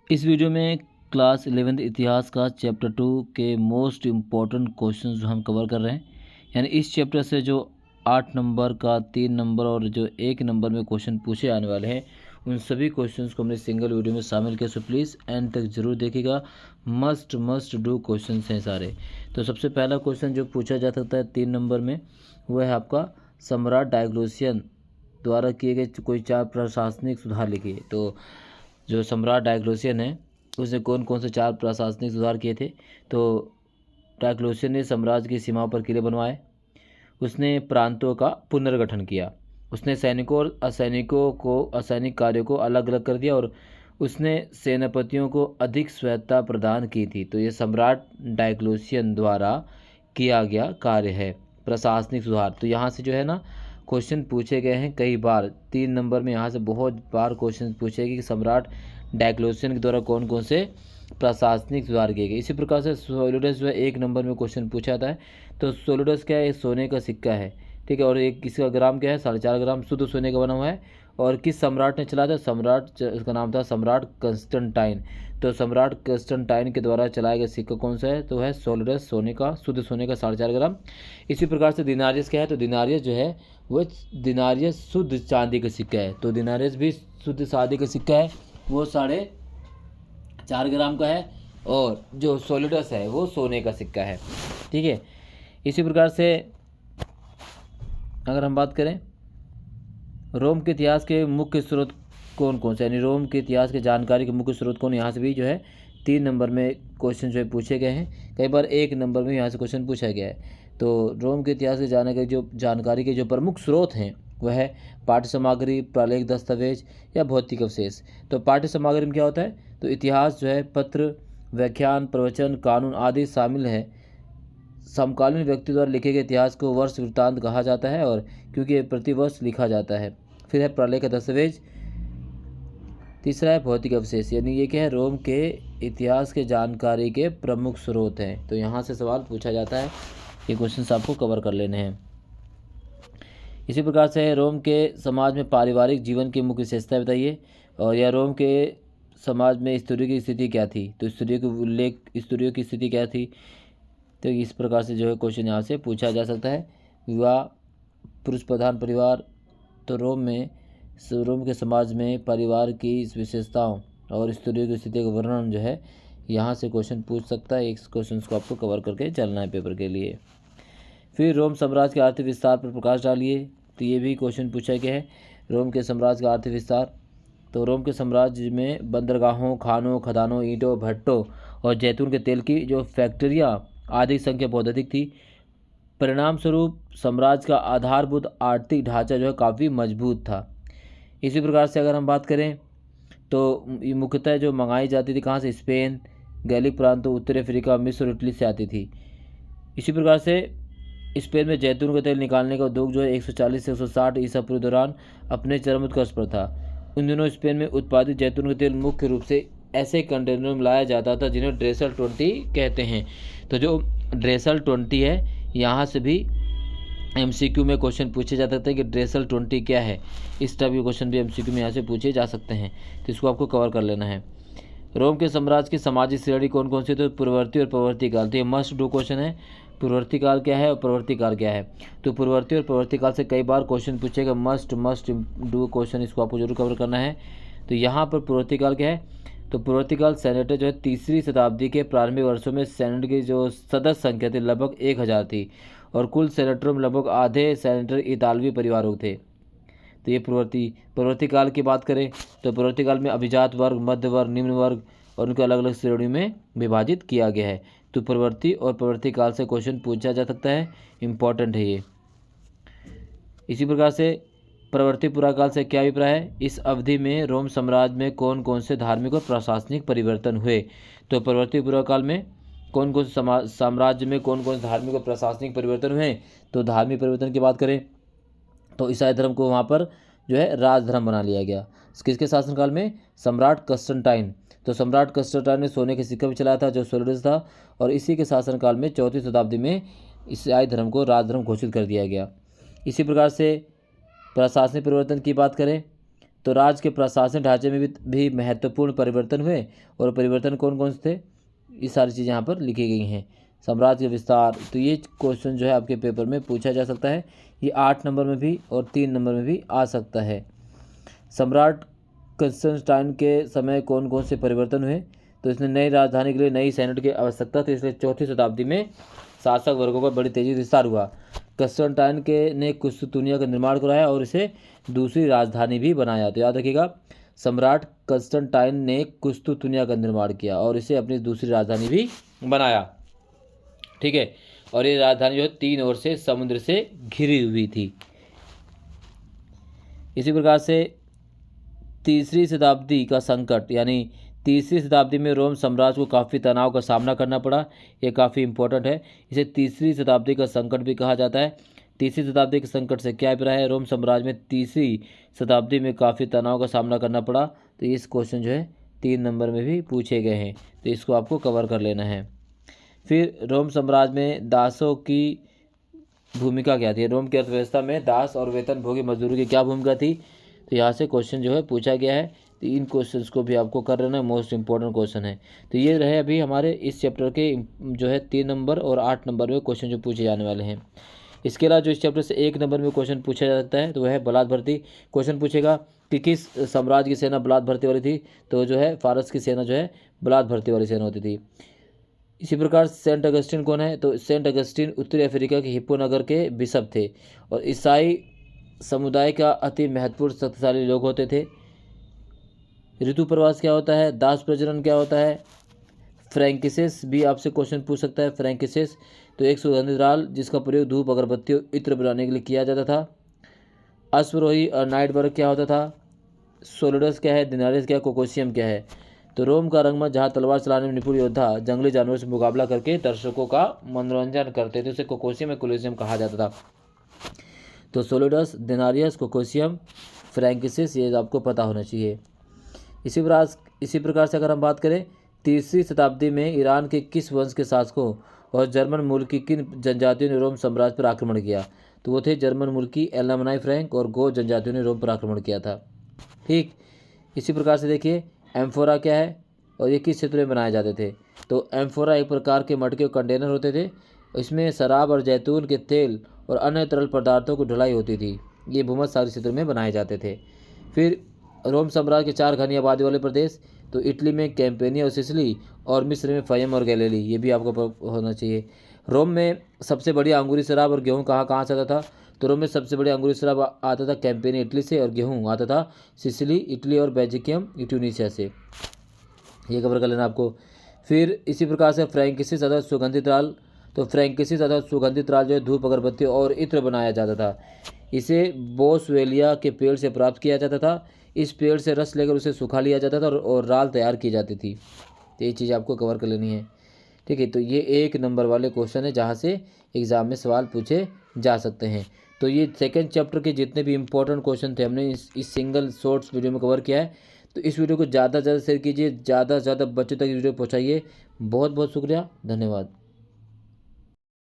इस वीडियो में class 11th इतिहास का चैप्टर 2 के मोस्ट इम्पॉर्टेंट क्वेश्चंस जो हम कवर कर रहे हैं, यानी इस चैप्टर से जो 8 नंबर का 3 नंबर और जो 1 नंबर में क्वेश्चन पूछे आने वाले हैं, उन सभी क्वेश्चंस को हमने सिंगल वीडियो में शामिल किया। सो प्लीज़ एंड तक ज़रूर देखिएगा। मस्ट डू क्वेश्चंस हैं सारे। तो सबसे पहला क्वेश्चन जो पूछा जा सकता है 3 नंबर में, वह है आपका सम्राट डायोक्लेशियन द्वारा किए गए कोई 4 प्रशासनिक सुधार लिखिए। तो जो सम्राट डायोक्लेशियन है, उसने कौन कौन से 4 प्रशासनिक सुधार किए थे? तो डायोक्लेशियन ने साम्राज्य की सीमाओं पर किले बनवाए, उसने प्रांतों का पुनर्गठन किया, उसने सैनिकों और असैनिकों को असैनिक कार्यों को अलग अलग कर दिया, और उसने सेनापतियों को अधिक स्वायत्तता प्रदान की थी। तो ये सम्राट डायोक्लेशियन द्वारा किया गया कार्य है, प्रशासनिक सुधार। तो यहाँ से जो है ना क्वेश्चन पूछे गए हैं कई बार। 3 नंबर में यहाँ से बहुत बार क्वेश्चन पूछे गए कि सम्राट डायोक्लेशियन के द्वारा कौन कौन से प्रशासनिक सुधार किए गए। इसी प्रकार से सोलिडस जो है 1 नंबर में क्वेश्चन पूछा जाता है। तो सोलिडस क्या है? ये सोने का सिक्का है, ठीक है। और एक इसका ग्राम क्या है? 4.5 ग्राम शुद्ध सोने का बना हुआ है। और किस सम्राट ने चलाया था? सम्राट, इसका नाम था सम्राट कंस्टेंटाइन। तो सम्राट कंस्टेंटाइन के द्वारा चलाया गया सिक्का कौन सा है? तो है सोलिडस, सोने का, शुद्ध सोने का 4.5 ग्राम। इसी प्रकार से दिनारियस क्या है? तो दिनारियस जो है वह दिनारियस शुद्ध चांदी का सिक्का है। तो दिनारियस भी शुद्ध चांदी का सिक्का है, वो 4.5 ग्राम का है। और जो सोलिडस है वो सोने का सिक्का है, ठीक है। इसी प्रकार से अगर हम बात करें रोम के इतिहास के मुख्य स्रोत कौन कौन से, यानी रोम के इतिहास के जानकारी के मुख्य स्रोत कौन, यहाँ से भी जो है 3 नंबर में क्वेश्चन जो है पूछे गए हैं। कई बार 1 नंबर में यहाँ से क्वेश्चन पूछा गया है। तो रोम के इतिहास के जानकारी के जो प्रमुख स्रोत हैं वह है पाठ्य सामग्री, प्रालेख दस्तावेज या भौतिक अवशेष। तो पाठ्य सामग्री में क्या होता है? तो इतिहास जो है पत्र, व्याख्यान, प्रवचन, कानून आदि शामिल है। समकालीन व्यक्ति द्वारा लिखे गए इतिहास को वर्ष वृत्तांत कहा जाता है, और क्योंकि ये प्रतिवर्ष लिखा जाता है। फिर है प्रलेख दस्तावेज। तीसरा है भौतिक अवशेष, यानी ये क्या है? रोम के इतिहास के जानकारी के प्रमुख स्रोत हैं। तो यहाँ से सवाल पूछा जाता है, ये क्वेश्चन आपको कवर कर लेने हैं। इसी प्रकार से रोम के समाज में पारिवारिक जीवन की मुख्य विशेषताएं बताइए। और या रोम के समाज में स्त्रियों की स्थिति क्या थी? तो स्त्रियों की स्थिति क्या थी? तो इस प्रकार से जो है क्वेश्चन यहाँ से पूछा जा सकता है। विवाह, पुरुष प्रधान परिवार। तो रोम के समाज में परिवार की विशेषताओं और स्त्रियों की स्थिति का वर्णन जो है यहाँ से क्वेश्चन पूछ सकता है। इस क्वेश्चन को आपको कवर करके चलना है पेपर के लिए। फिर रोम साम्राज्य के आर्थिक विस्तार पर प्रकाश डालिए। तो ये भी क्वेश्चन पूछा गया है, रोम के साम्राज्य का आर्थिक विस्तार। तो रोम के साम्राज्य में बंदरगाहों, खानों, खदानों, ईंटों, भट्टों और जैतून के तेल की जो फैक्ट्रियाँ आदि की संख्या बहुत अधिक थी। परिणाम स्वरूप साम्राज्य का आधारभूत आर्थिक ढांचा जो है काफ़ी मजबूत था। इसी प्रकार से अगर हम बात करें तो मुख्यतः जो मंगाई जाती थी कहाँ से? स्पेन, गैलिक प्रांतों, उत्तरी अफ्रीका, मिस्र और इटली से आती थी। इसी प्रकार से स्पेन में जैतून का तेल निकालने का उद्योग जो है 140 से 160 ईसा पूर्व दौरान अपने चरम उत्कर्ष पर था। उन दिनों स्पेन में उत्पादित जैतून का तेल मुख्य रूप से ऐसे कंटेनरों में लाया जाता था जिन्हें ड्रेसल 20 कहते हैं। तो जो ड्रेसल 20 है, यहाँ से भी MCQ में क्वेश्चन पूछे जा सकते हैं कि ड्रेसल 20 क्या है। इस टाइप के क्वेश्चन भी MCQ में यहाँ से पूछे जा सकते हैं, तो इसको आपको कवर कर लेना है। रोम के साम्राज्य की सामाजिक श्रेणी कौन कौन सी? तो पूर्ववर्ती और प्रवर्ती काल। तो ये मस्ट डू क्वेश्चन है। पूर्ववर्ती काल क्या है और प्रवर्ती काल क्या है? तो पूर्ववर्ती और प्रवर्ती काल से कई बार क्वेश्चन पूछेगा। मस्ट डू क्वेश्चन, इसको आपको जरूर कवर करना है। तो यहाँ पर पूर्ववर्ती काल क्या है? तो पूर्ववर्ती काल सेनेटर जो है 3री शताब्दी के प्रारंभिक वर्षों में सेनेट की जो सदस्य संख्या थी लगभग 1000 थी, और कुल सेनेटरों में लगभग आधे सेनेटर इतालवी परिवारों थे। तो ये प्रवर्ती काल की बात करें तो प्रवर्ती काल में अभिजात वर्ग, मध्य वर्ग, निम्न वर्ग और उनके अलग अलग श्रेणियों में विभाजित किया गया है। तो प्रवर्ती और प्रवर्ती काल से क्वेश्चन पूछा जा सकता है, इम्पॉर्टेंट है ये। इसी प्रकार से प्रवर्ती पुराकाल से क्या अभिप्राय है? इस अवधि में रोम साम्राज्य में कौन कौन से धार्मिक और प्रशासनिक परिवर्तन हुए? तो प्रवर्ती पुराकाल में कौन कौन से साम्राज्य में कौन कौन से धार्मिक और प्रशासनिक परिवर्तन हुए? तो धार्मिक परिवर्तन की बात करें तो ईसाई धर्म को वहाँ पर जो है राजधर्म बना लिया गया। किसके शासनकाल में? सम्राट कंस्टेंटाइन। तो सम्राट कंस्टेंटाइन ने सोने के सिक्का भी चलाया था जो सोलिडस था, और इसी के शासनकाल में 4वीं शताब्दी में ईसाई धर्म को राजधर्म घोषित कर दिया गया। इसी प्रकार से प्रशासनिक परिवर्तन की बात करें तो राज्य के प्रशासन ढांचे में भी महत्वपूर्ण परिवर्तन हुए, और परिवर्तन कौन कौन से थे, ये सारी चीज़ें यहाँ पर लिखी गई हैं। साम्राज्य का विस्तार, तो ये क्वेश्चन जो है आपके पेपर में पूछा जा सकता है। ये 8 नंबर में भी और 3 नंबर में भी आ सकता है। सम्राट कंस्टेंटाइन के समय कौन कौन से परिवर्तन हुए, तो इसने नई राजधानी के लिए नई सेनेट की आवश्यकता थी, इसलिए 4वीं शताब्दी में शासक वर्गों का बड़ी तेजी से विस्तार हुआ। कंस्टेंटाइन के ने कुस्तुनिया का निर्माण कराया और इसे दूसरी राजधानी भी बनाया। तो याद रखिएगा, सम्राट कंस्टेंटाइन ने कुस्तुनिया का निर्माण किया और इसे अपनी दूसरी राजधानी भी बनाया। ठीक है, और ये राजधानी जो है 3 ओर से समुद्र से घिरी हुई थी। इसी प्रकार से तीसरी शताब्दी का संकट, यानी तीसरी शताब्दी में रोम साम्राज्य को काफ़ी तनाव का सामना करना पड़ा। ये काफ़ी इंपॉर्टेंट है, इसे तीसरी शताब्दी का संकट भी कहा जाता है। तीसरी शताब्दी के संकट से क्या अभिप्राय है, रोम साम्राज्य में तीसरी शताब्दी में काफ़ी तनाव का सामना करना पड़ा। तो इस क्वेश्चन जो है 3 नंबर में भी पूछे गए हैं, तो इसको आपको कवर कर लेना है। फिर रोम साम्राज्य में दासों की भूमिका क्या थी, रोम की अर्थव्यवस्था में दास और वेतनभोगी मजदूरों की क्या भूमिका थी, तो यहाँ से क्वेश्चन जो है पूछा गया है। तो इन क्वेश्चंस को भी आपको कर लेना, मोस्ट इंपॉर्टेंट क्वेश्चन है। तो ये रहे अभी हमारे इस चैप्टर के जो है 3 नंबर और 8 नंबर में क्वेश्चन जो पूछे जाने वाले हैं। इसके अलावा जो इस चैप्टर से 1 नंबर में क्वेश्चन पूछा जा सकता है, तो वह है बलात् भर्ती। क्वेश्चन पूछेगा कि किस साम्राज्य की सेना बलात् भर्ती वाली थी, तो जो है फारस की सेना जो है बलात् भर्ती वाली सेना होती थी। इसी प्रकार सेंट अगस्टिन कौन है, तो सेंट अगस्टिन उत्तरी अफ्रीका के हिप्पो नगर के बिशप थे और ईसाई समुदाय का अति महत्वपूर्ण शक्तिशाली लोग होते थे। ऋतु प्रवास क्या होता है, दास प्रजनन क्या होता है, फ्रैंकिसेस भी आपसे क्वेश्चन पूछ सकता है। फ्रैंकिसेस तो एक सुगंधित राल जिसका प्रयोग धूप अगरबत्ती और इत्र बनाने के लिए किया जाता था। अश्वरोही और नाइट वर्क क्या होता था, सोलिडस क्या है, दिनारिस क्या, कोकोसियम क्या है। तो रोम का रंगमंच जहाँ तलवार चलाने में निपुण योद्धा जंगली जानवरों से मुकाबला करके दर्शकों का मनोरंजन करते थे, उसे कोकोसियम या कोलोसियम कहा जाता था। तो सोलिडस, दिनारियस, कोकोसियम, फ्रैंकिसिस, ये आपको पता होना चाहिए। इसी प्रकार से अगर हम बात करें, तीसरी शताब्दी में ईरान के किस वंश के शासकों और जर्मन मूल की किन जनजातियों ने रोम साम्राज्य पर आक्रमण किया, तो वो थे जर्मन मूल की एलामनाई फ्रैंक और गो जनजातियों ने रोम पर आक्रमण किया था। ठीक, इसी प्रकार से देखिए एम्फोरा क्या है और ये किस क्षेत्र में बनाए जाते थे, तो एम्फोरा एक प्रकार के मटके कंटेनर होते थे, इसमें शराब और जैतून के तेल और अन्य तरल पदार्थों की ढुलाई होती थी। ये भूमध्य सागरीय क्षेत्र में बनाए जाते थे। फिर रोम साम्राज्य के 4 घनी आबादी वाले प्रदेश, तो इटली में कैंपेनिया और सिसिली और मिस्र में फयम और गैलिली, ये भी आपको होना चाहिए। रोम में सबसे बड़ी अंगूरी शराब और गेहूँ कहाँ से आता था, तो रोम में सबसे बड़ी अंगूरी शराब आता था कैंपेनिया इटली से और गेहूँ आता था सिसिली इटली और बेल्जियम ट्यूनीशिया से, ये कवर कर लेना आपको। फिर इसी प्रकार से फ्रैंकिसिस अर्थात सुगंधित राल, तो फ्रैंकिसिस अर्थात सुगंधित राल जो है धूप अगरबत्ती और इत्र बनाया जाता था। इसे बोसवेलिया के पेड़ से प्राप्त किया जाता था। इस पेड़ से रस लेकर उसे सुखा लिया जाता था और राल तैयार की जाती थी। तो ये चीज़ आपको कवर कर लेनी है। ठीक है, तो ये 1 नंबर वाले क्वेश्चन है जहाँ से एग्ज़ाम में सवाल पूछे जा सकते हैं। तो ये सेकंड चैप्टर के जितने भी इंपॉर्टेंट क्वेश्चन थे हमने इस सिंगल शॉर्ट्स वीडियो में कवर किया है। तो इस वीडियो को ज़्यादा से ज़्यादा शेयर कीजिए, ज़्यादा से ज़्यादा बच्चों तक वीडियो पहुँचाइए। बहुत बहुत शुक्रिया, धन्यवाद।